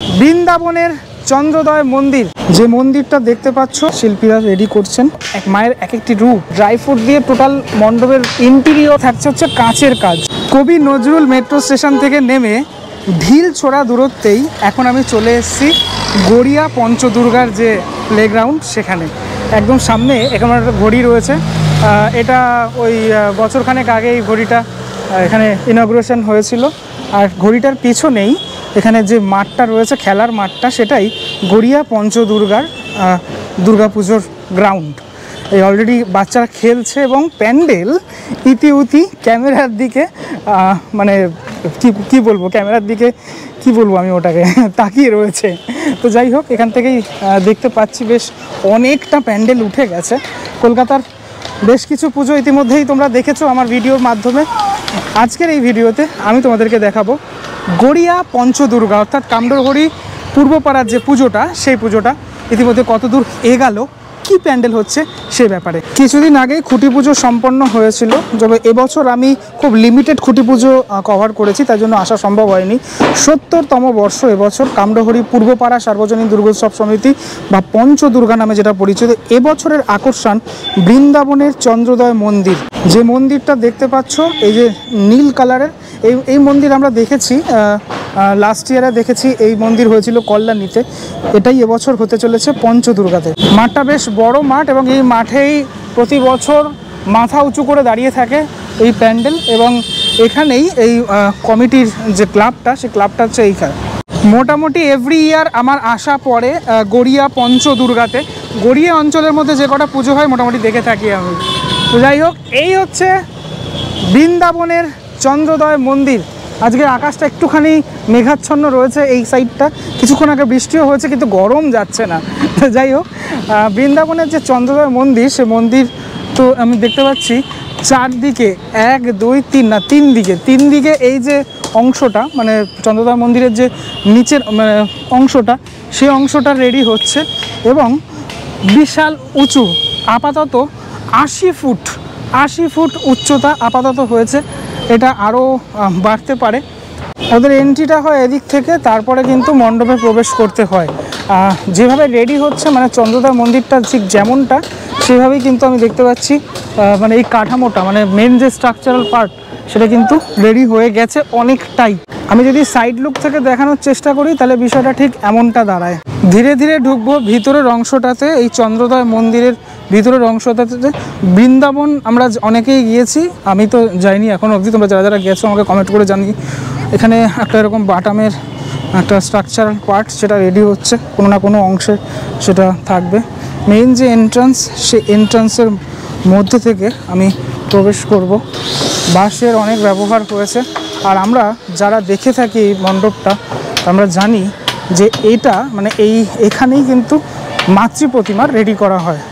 বৃন্দাবনের চন্দ্রোদয় মন্দির, যে মন্দিরটা দেখতে পাচ্ছ শিল্পীরা রেডি করছেন। এক মায়ের এক একটি রূপ, ড্রাই ফ্রুট দিয়ে টোটাল মণ্ডপের ইন্টেরিয়র থাকছে হচ্ছে কাঁচের কাজ। কবি নজরুল মেট্রো স্টেশন থেকে নেমে ঢিল ছোড়া দূরত্বেই এখন আমি চলে এসেছি গড়িয়া পঞ্চদুর্গার যে প্লেগ্রাউন্ড, সেখানে একদম সামনে এখানে একটা ঘড়ি রয়েছে। এটা ওই বছরখানেক আগে এই ঘড়িটা এখানে ইনগ্রেশন হয়েছিল। আর ঘড়িটার পিছনেই এখানে যে মাঠটা রয়েছে, খেলার মাঠটা, সেটাই গড়িয়া পঞ্চদুর্গার দুর্গাপুজোর গ্রাউন্ড। এই অলরেডি বাচ্চারা খেলছে এবং প্যান্ডেল ইতিউতি ক্যামেরার দিকে মানে কি বলবো, ক্যামেরার দিকে কি বলবো আমি, ওটাকে তাকিয়ে রয়েছে। তো যাই হোক, এখান থেকেই দেখতে পাচ্ছি বেশ অনেকটা প্যান্ডেল উঠে গেছে। কলকাতার বেশ কিছু পুজো ইতিমধ্যেই তোমরা দেখেছো আমার ভিডিওর মাধ্যমে। আজকের এই ভিডিওতে আমি তোমাদেরকে দেখাবো গড়িয়া পঞ্চদুর্গা, অর্থাৎ কামডোরগড়ি পূর্বপাড়ার যে পুজোটা, সেই পুজোটা ইতিমধ্যে কতদূর এগালো, কি প্যান্ডেল হচ্ছে সে ব্যাপারে। কিছুদিন আগেই খুঁটি পুজো সম্পন্ন হয়েছিল, তবে এবছর আমি খুব লিমিটেড খুঁটি পুজো কভার করেছি, তাই জন্য আসা সম্ভব হয়নি। ৭০তম বর্ষ এবছর কামডোরগড়ি পূর্বপাড়া সার্বজনীন দুর্গোৎসব সমিতি বা পঞ্চদুর্গা নামে যেটা পরিচিত। এবছরের আকর্ষণ বৃন্দাবনের চন্দ্রোদয় মন্দির, যে মন্দিরটা দেখতে পাচ্ছ এই যে নীল কালারের, এই মন্দির আমরা দেখেছি লাস্ট ইয়ারে দেখেছি। এই মন্দির হয়েছিল কল্যাণীতে, এটাই এবছর হতে চলেছে পঞ্চদুর্গাতে। মাঠটা বেশ বড় মাঠ এবং এই মাঠেই প্রতি বছর মাথা উঁচু করে দাঁড়িয়ে থাকে এই প্যান্ডেল, এবং এখানেই এই কমিটির যে ক্লাবটা, সেই ক্লাবটা হচ্ছে এইখানে। মোটামুটি এভরি ইয়ার আমার আসা পড়ে গড়িয়া পঞ্চদুর্গাতে। গড়িয়া অঞ্চলের মধ্যে যে কটা পুজো হয় মোটামুটি দেখে থাকি আমি। তো যাই হোক, এই হচ্ছে বৃন্দাবনের চন্দ্রোদয় মন্দির। আজকে আকাশটা একটুখানি মেঘাচ্ছন্ন রয়েছে এই সাইডটা, কিছুক্ষণ আগে বৃষ্টিও হয়েছে কিন্তু গরম যাচ্ছে না। যাই হোক, বৃন্দাবনের যে চন্দ্রোদয় মন্দির, সে মন্দির তো আমি দেখতে পাচ্ছি চারদিকে 1 2 3 না 3 দিকে, 3 দিকে এই যে অংশটা, মানে চন্দ্রোদয় মন্দিরের যে নিচের মানে অংশটা, সেই অংশটা রেডি হচ্ছে এবং বিশাল উঁচু, আপাতত 80 ফুট উচ্চতা আপাতত হয়েছে। এটা আরও বাড়তে পারে। ওদের এন্ট্রিটা হয় এদিক থেকে, তারপরে কিন্তু মণ্ডপে প্রবেশ করতে হয়। যেভাবে রেডি হচ্ছে, মানে চন্দ্রোদয় মন্দিরটা ঠিক যেমনটা, সেভাবেই কিন্তু আমি দেখতে পাচ্ছি মানে এই কাঠামোটা, মানে মেন যে স্ট্রাকচারাল পার্ট, সেটা কিন্তু রেডি হয়ে গেছে অনেকটাই। আমি যদি সাইড লুক থেকে দেখানোর চেষ্টা করি তাহলে বিষয়টা ঠিক এমনটা দাঁড়ায়। ধীরে ধীরে ঢুকবো ভিতরের অংশটাতে, এই চন্দ্রোদয় মন্দিরের ভিতরের অংশটাতে। বৃন্দাবন আমরা অনেকেই গিয়েছি, আমি তো যাইনি এখনও অবধি। তোমরা যারা যারা গেছো আমাকে কমেন্ট করে জানি। এখানে একটা এরকম বাটামের একটা স্ট্রাকচারাল পার্ট, সেটা রেডি হচ্ছে, কোনো না কোনো অংশে সেটা থাকবে। মেইন যে এন্ট্রান্স, সেই এন্ট্রান্সের মধ্যে থেকে আমি প্রবেশ করব। বাঁশের অনেক ব্যবহার হয়েছে, আর আমরা যারা দেখে থাকি এই মণ্ডপটা, আমরা জানি যে এটা মানে এখানেই কিন্তু মাতৃ প্রতিমা রেডি করা হয়।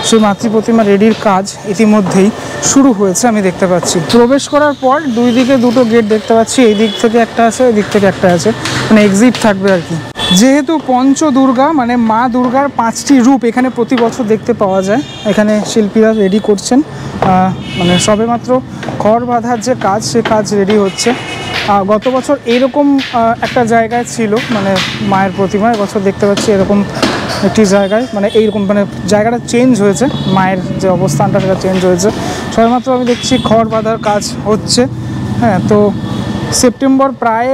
সেই মাতৃ প্রতিমা রেডির কাজ ইতিমধ্যেই শুরু হয়েছে, আমি দেখতে পাচ্ছি। প্রবেশ করার পর দুই দিকে দুটো গেট দেখতে পাচ্ছি, এই দিক থেকে একটা আছে, এই দিক থেকে একটা আছে, মানে এক্সিট থাকবে আর কি। যেহেতু পঞ্চদুর্গা মানে মা দুর্গার 5টি রূপ এখানে প্রতি বছর দেখতে পাওয়া যায়, এখানে শিল্পীরা রেডি করছেন। মানে সবেমাত্র খড় বাঁধার যে কাজ, সে কাজ রেডি হচ্ছে। গত বছর এইরকম একটা জায়গায় ছিল মানে মায়ের প্রতিমা, এবছর দেখতে পাচ্ছি এরকম একটি জায়গায়, মানে এইরকম মানে জায়গাটা চেঞ্জ হয়েছে, মায়ের যে অবস্থানটা সেটা চেঞ্জ হয়েছে। সবেমাত্র আমি দেখছি খড় বাঁধার কাজ হচ্ছে। হ্যাঁ, তো সেপ্টেম্বর প্রায়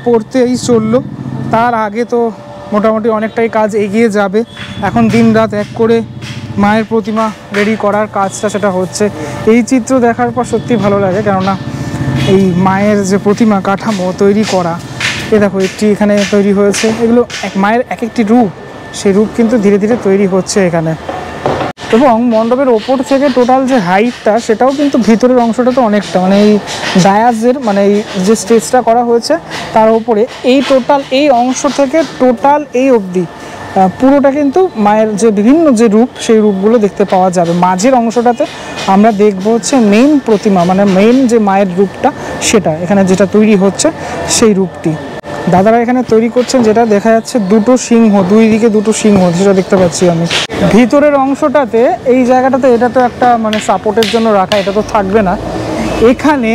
পড়তেই চললো, তার আগে তো মোটামুটি অনেকটাই কাজ এগিয়ে যাবে। এখন দিন রাত এক করে মায়ের প্রতিমা রেডি করার কাজটা সেটা হচ্ছে। এই চিত্র দেখার পর সত্যি ভালো লাগে, কেননা এই মায়ের যে প্রতিমা কাঠামো তৈরি করা, এ দেখো একটি এখানে তৈরি হয়েছে, এগুলো মায়ের এক একটি রূপ, সেই রূপ কিন্তু ধীরে ধীরে তৈরি হচ্ছে এখানে। এবং মণ্ডপের ওপর থেকে টোটাল যে হাইটটা, সেটাও কিন্তু ভিতরের অংশটা তো অনেকটা, মানে এই ডায়াজের মানে এই যে স্টেজটা করা হয়েছে তার উপরে এই টোটাল এই অংশ থেকে টোটাল এই অবধি পুরোটা কিন্তু মায়ের যে বিভিন্ন যে রূপ, সেই রূপগুলো দেখতে পাওয়া যাবে। মাঝের অংশটাতে আমরা দেখবো হচ্ছে মেইন প্রতিমা, মানে মেইন যে মায়ের রূপটা, সেটা এখানে যেটা তৈরি হচ্ছে সেই রূপটি দাদারা এখানে তৈরি করছেন। যেটা দেখা যাচ্ছে দুটো সিংহ, দুই দিকে দুটো সিংহ, যেটা দেখতে পাচ্ছি আমি। ভিতরের অংশটাতে এই জায়গাটাতে, এটা তো একটা মানে সাপোর্টের জন্য রাখা, এটা তো থাকবে না। এখানে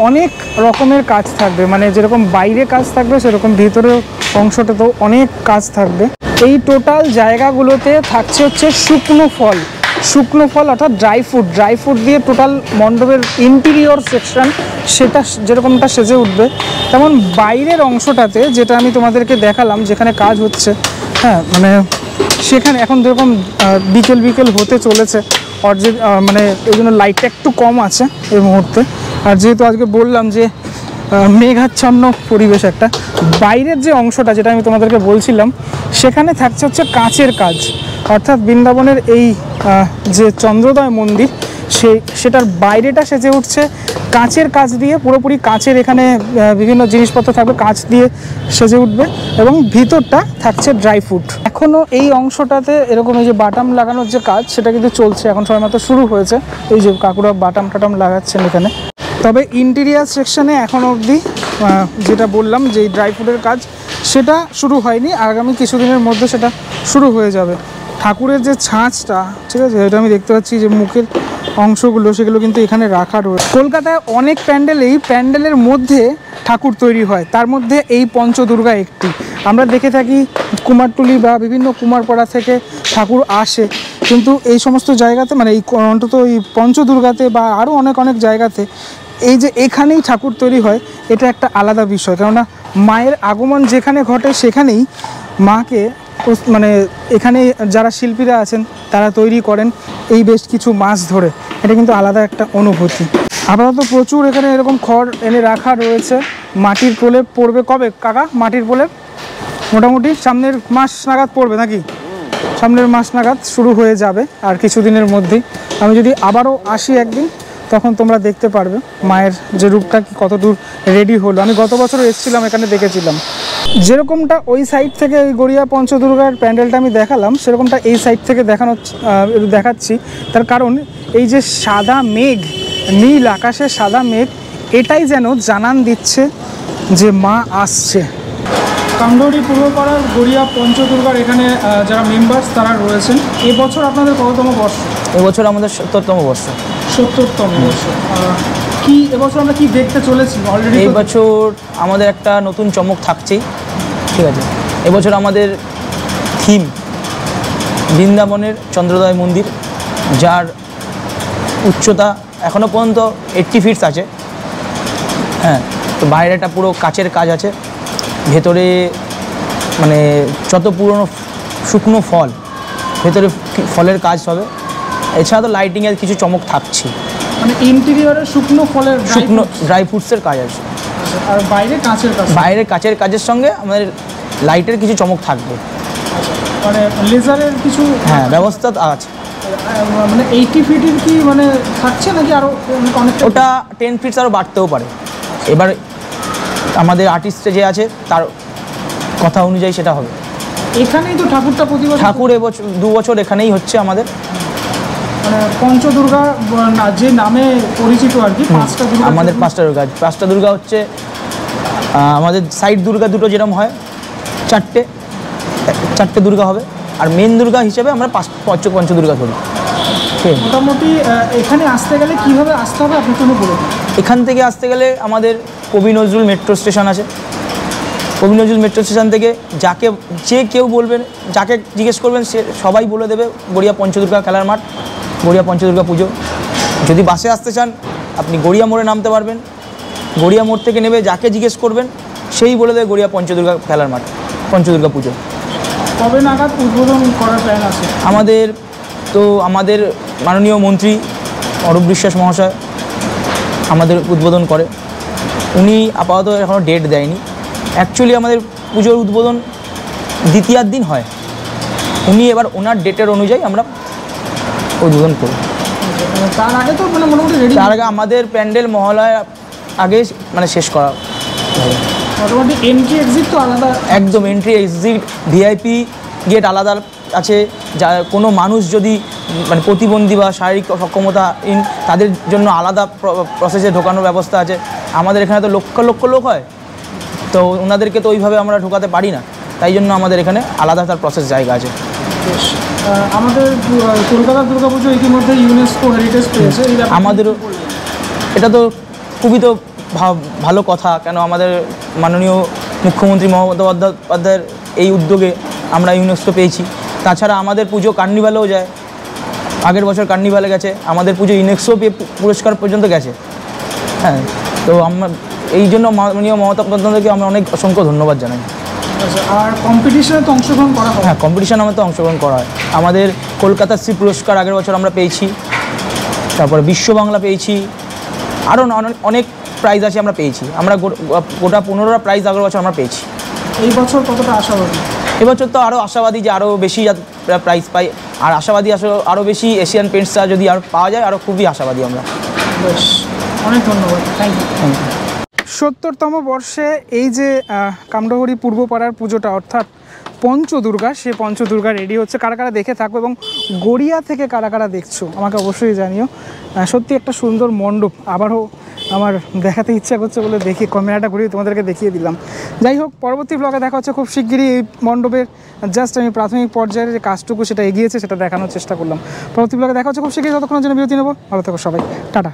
অনেক রকমের কাজ থাকবে, মানে যেরকম বাইরে কাজ থাকবে সেরকম ভিতরেও অংশটাতেও অনেক কাজ থাকবে। এই টোটাল জায়গাগুলোতে থাকছে হচ্ছে শুকনো ফল অর্থাৎ ড্রাই ফ্রুট দিয়ে টোটাল মণ্ডপের ইন্টেরিয়র সেকশন সেটা যেরকমটা সেজে উঠবে। তেমন বাইরের অংশটাতে যেটা আমি তোমাদেরকে দেখালাম যেখানে কাজ হচ্ছে, হ্যাঁ মানে সেখানে এখন যেরকম বিকেল হতে চলেছে অর্ধেক, মানে এই জন্য লাইটটা একটু কম আছে এই মুহূর্তে। আর যেহেতু আজকে বললাম যে মেঘাচ্ছন্ন পরিবেশ একটা, বাইরের যে অংশটা যেটা আমি তোমাদেরকে বলছিলাম সেখানে থাকছে হচ্ছে কাঁচের কাজ, অর্থাৎ বৃন্দাবনের এই যে চন্দ্রোদয় মন্দির সেটার বাইরেটা সেজে উঠছে কাঁচের কাজ দিয়ে, পুরোপুরি কাঁচের এখানে বিভিন্ন জিনিসপত্র থাকবে, কাঁচ দিয়ে সেজে উঠবে এবং ভিতরটা থাকছে ড্রাই ফ্রুট। এখনও এই অংশটাতে এরকম এই যে বাটাম লাগানোর যে কাজ সেটা কিন্তু চলছে, এখন সবেমাত্র শুরু হয়েছে। এই যে কাকুরা বাটাম টাটাম লাগাচ্ছেন এখানে। তবে ইন্টেরিয়ার সেকশনে এখন অবধি যেটা বললাম যে ড্রাই ফ্রুটের কাজ সেটা শুরু হয়নি, আগামী কিছুদিনের মধ্যে সেটা শুরু হয়ে যাবে। ঠাকুরের যে ছাঁচটা, ঠিক আছে, এটা আমি দেখতে পাচ্ছি যে মুখের অংশগুলো সেগুলো কিন্তু এখানে রাখা রয়েছে। কলকাতায় অনেক প্যান্ডেলের মধ্যে ঠাকুর তৈরি হয়, তার মধ্যে এই পঞ্চদুর্গা একটি। আমরা দেখে থাকি কুমারটুলি বা বিভিন্ন কুমারপাড়া থেকে ঠাকুর আসে, কিন্তু এই সমস্ত জায়গাতে মানে এই অন্তত এই পঞ্চদুর্গাতে বা আরও অনেক জায়গাতে এই যে এখানেই ঠাকুর তৈরি হয় এটা একটা আলাদা বিষয়। কেননা মায়ের আগমন যেখানে ঘটে সেখানেই মাকে মানে এখানে যারা শিল্পীরা আছেন তারা তৈরি করেন এই বেশ কিছু মাস ধরে, এটা কিন্তু আলাদা একটা অনুভূতি। আপাতত প্রচুর এখানে এরকম খড় এনে রাখা রয়েছে। মাটির প্রলেপ পড়বে কবে কাকা? মাটির প্রলেপ মোটামুটি সামনের মাস নাগাদ পড়বে নাকি? সামনের মাস নাগাদ শুরু হয়ে যাবে আর কিছুদিনের মধ্যেই। আমি যদি আবারও আসি একদিন তখন তোমরা দেখতে পারবে মায়ের যে রূপটা কত দূর রেডি হলো। আমি গত বছরও এসেছিলাম, এখানে দেখেছিলাম। যেরকমটা ওই সাইড থেকে ওই গড়িয়া পঞ্চদুর্গার প্যান্ডেলটা আমি দেখালাম সেরকমটা এই সাইড থেকে দেখাচ্ছি। তার কারণ এই যে সাদা মেঘ, নীল আকাশে সাদা মেঘ, এটাই যেন জানান দিচ্ছে যে মা আসছে। কামদৌড়ি পূর্বপাড়ার গড়িয়া পঞ্চদুর্গার এখানে যারা মেম্বার্স তারা রয়েছেন। এবছর আপনাদের কততম বর্ষ? এবছর আমাদের 70তম বর্ষ। 70তম বর্ষ। কি এবছর আমরা কি দেখতে চলেছি? অলরেডি এই বছর আমাদের একটা নতুন চমক থাকছেই, ঠিক আছে। এবছর আমাদের থিম বৃন্দাবনের চন্দ্রোদয় মন্দির, যার উচ্চতা এখনও পর্যন্ত 80 ফিটস আছে। হ্যাঁ, তো বাইরেটা পুরো কাচের কাজ আছে, ভেতরে মানে যত পুরনো শুকনো ফল, ভেতরে ফলের কাজ হবে। এছাড়া তো লাইটিংয়ের কিছু চমক থাকছে, মানে ইন্টেরিয়রে শুকনো ফলের ড্রাই ফ্রুটসের কাজ আছে। আর বাইরে কাচের কাজ, বাইরে কাচের কাজের সঙ্গে আমাদের লাইটের কিছু চমক থাকবে। মানে লেজারের কিছু হ্যাঁ ব্যবস্থা আছে। মানে 80 ফিটের কি মানে থাকছে নাকি আরও অনেক? ওটা 10 ফিটস আরও বাড়তেও পারে। এবার আমাদের আর্টিস্টে যে আছে তার কথা অনুযায়ী সেটা হবে। এখানেই তো ঠাকুরটা প্রতিবছর? ঠাকুর এবছর 2 বছর এখানেই হচ্ছে আমাদের। মানে পঞ্চদুর্গা যে নামে পরিচিত আর কি, 5টা দুর্গা। আমাদের 5টা দুর্গা হচ্ছে আমাদের সাইড দুর্গা দুটো যেরকম হয়, 4টে দুর্গা হবে। আর মেন দুর্গা হিসেবে আমরা পঞ্চদুর্গা ধরি। মোটামুটি এখানে আসতে গেলে কীভাবে আসতে হবে আপনি কোনো বলে? এখান থেকে আসতে গেলে আমাদের কবি নজরুল মেট্রো স্টেশন আছে। কবি নজরুল মেট্রো স্টেশন থেকে যে কেউ বলবেন, যাকে জিজ্ঞেস করবেন সে সবাই বলে দেবে গড়িয়া পঞ্চদুর্গা খেলার মাঠ, গড়িয়া পঞ্চদুর্গা পুজো। যদি বাসে আসতে চান আপনি গড়িয়া মোড়ে নামতে পারবেন, গড়িয়া মোড় থেকে নেবে যাকে জিজ্ঞেস করবেন সেই বলে দেবে গড়িয়া পঞ্চদুর্গা খেলার মাঠ, পঞ্চদুর্গা পুজো। কবে নাগাদ উদ্বোধন করার প্ল্যান আছে? আমাদের মাননীয় মন্ত্রী অরূপ বিশ্বাস মহাশয় আমাদের উদ্বোধন করে। উনি আপাতত এখনও ডেট দেয়নি। অ্যাকচুয়ালি আমাদের পুজোর উদ্বোধন দ্বিতীয়ার দিন হয়, উনি এবার ওনার ডেটের অনুযায়ী আমরা উদ্বোধন করি। তার আগে তো মানে মোটামুটি রেডি? তার আগে আমাদের প্যান্ডেল মহালয় আগে মানে শেষ করা। মোটামুটি এন্ট্রি এক্সিট তো আলাদা? একদম, এন্ট্রি এক্সিট ভিআইপি গেট আলাদা আছে। যা কোনো মানুষ যদি মানে প্রতিবন্ধী বা শারীরিক সক্ষমতাহীন তাদের জন্য আলাদা প্রসেসে ঢোকানোর ব্যবস্থা আছে। আমাদের এখানে তো লক্ষ লক্ষ লোক হয়, তো ওনাদেরকে তো ওইভাবে আমরা ঢোকাতে পারি না, তাই জন্য আমাদের এখানে আলাদা তার প্রসেস জায়গা আছে। আমাদের কলকাতা দুর্গাপুজো ইতিমধ্যে ইউনেস্কো হেরিটেজ পেয়েছে, আমাদেরও এটা তো খুবই তো ভালো কথা। কেন আমাদের মাননীয় মুখ্যমন্ত্রী মমতা বন্দ্যোপাধ্যায়ের এই উদ্যোগে আমরা ইউনেস্কো পেয়েছি। তাছাড়া আমাদের পুজো কার্নিভালেও যায়, আগের বছর কার্নিভালে গেছে, আমাদের পুজো ইউনেস্কো পুরস্কার পর্যন্ত গেছে। হ্যাঁ, তো আমরা এই জন্য মাননীয় মমতা বন্দ্যোপাধ্যায়কে আমরা অনেক অসংখ্য ধন্যবাদ জানাই। আর কম্পিটিশনে তো অংশগ্রহণ করা হয়? হ্যাঁ, কম্পিটিশানে আমাদের অংশগ্রহণ করা হয়। আমাদের কলকাতা শ্রী পুরস্কার আগের বছর আমরা পেয়েছি, তারপরে বিশ্ব বাংলা পেয়েছি, আরও অনেক প্রাইজ আছে আমরা পেয়েছি। আমরা গোটা 15টা প্রাইজ আগের বছর আমরা পেয়েছি। এই বছর কতটা আশাবাদী? এবছর তো আরও আশাবাদী যে আরও বেশি প্রাইজ পাই, আর আশাবাদী আসলে আরও বেশি এশিয়ান পেন্টসটা যদি আর পাওয়া যায়, আরও খুবই আশাবাদী আমরা। বেশ, অনেক ধন্যবাদ। Thank you. 70তম বর্ষে এই যে কামডাহরি পূর্বপাড়ার পুজোটা অর্থাৎ পঞ্চদুর্গা, সে পঞ্চদুর্গা রেডি হচ্ছে। কারা কারা দেখে থাকো এবং গড়িয়া থেকে কারা কারা দেখছো আমাকে অবশ্যই জানিও। সত্যি একটা সুন্দর মণ্ডপ, আবারও আমার দেখাতে ইচ্ছা করছে বলে দেখি ক্যামেরাটা ঘুরিয়ে তোমাদেরকে দেখিয়ে দিলাম। যাই হোক, পরবর্তী ব্লগে দেখা হচ্ছে খুব শিগগিরই। এই মণ্ডপের জাস্ট আমি প্রাথমিক পর্যায়ের যে কাজটুকু সেটা এগিয়েছে সেটা দেখানোর চেষ্টা করলাম। পরবর্তী ব্লগে দেখা হচ্ছে খুব শিগগিরই। ততক্ষণের জন্য বিরতি নেবো। ভালো থাকো সবাই, টাটা।